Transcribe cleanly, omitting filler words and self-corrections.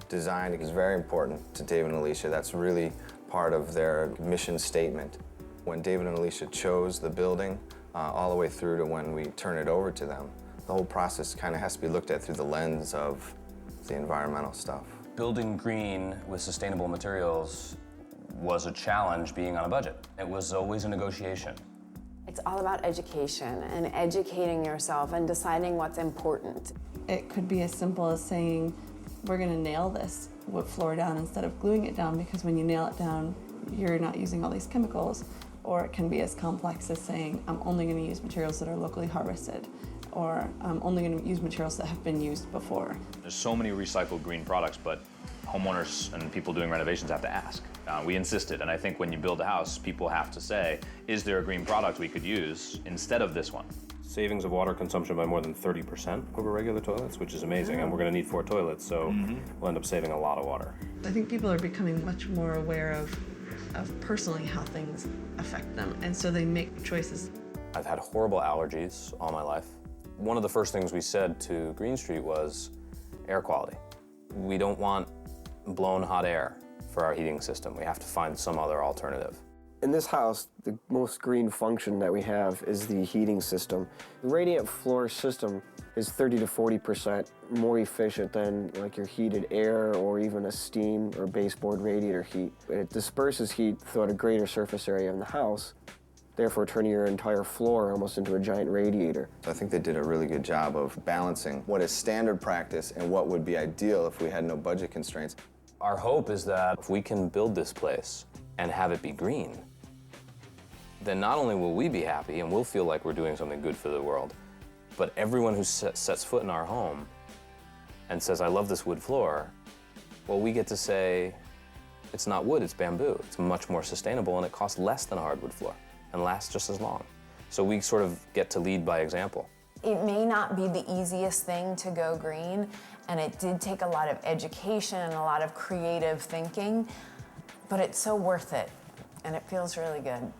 Design is very important to David and Alicia. That's really part of their mission statement. When David and Alicia chose the building, all the way through to when we turn it over to them, the whole process kind of has to be looked at through the lens of the environmental stuff. Building green with sustainable materials was a challenge being on a budget. It was always a negotiation. It's all about education and educating yourself and deciding what's important. It could be as simple as saying, we're going to nail this wood floor down instead of gluing it down, because when you nail it down, you're not using all these chemicals. Or it can be as complex as saying, I'm only going to use materials that are locally harvested, or I'm only going to use materials that have been used before. There's so many recycled green products, but homeowners and people doing renovations have to ask. We insisted, and I think when you build a house, people have to say, is there a green product we could use instead of this one? Savings of water consumption by more than 30% over regular toilets, which is amazing, and we're going to need 4 toilets, so we'll end up saving a lot of water. I think people are becoming much more aware of personally how things affect them, and so they make choices. I've had horrible allergies all my life. One of the first things we said to Green Street was air quality. We don't want blown hot air for our heating system. We have to find some other alternative. In this house, the most green function that we have is the heating system. The radiant floor system is 30 to 40% more efficient than like your heated air or even a steam or baseboard radiator heat. It disperses heat throughout a greater surface area in the house, therefore turning your entire floor almost into a giant radiator. So I think they did a really good job of balancing what is standard practice and what would be ideal if we had no budget constraints. Our hope is that if we can build this place and have it be green, then not only will we be happy and we'll feel like we're doing something good for the world, but everyone who sets foot in our home and says, I love this wood floor, well, we get to say, it's not wood, it's bamboo. It's much more sustainable and it costs less than a hardwood floor and lasts just as long. So we sort of get to lead by example. It may not be the easiest thing to go green, and it did take a lot of education and a lot of creative thinking, but it's so worth it, and it feels really good.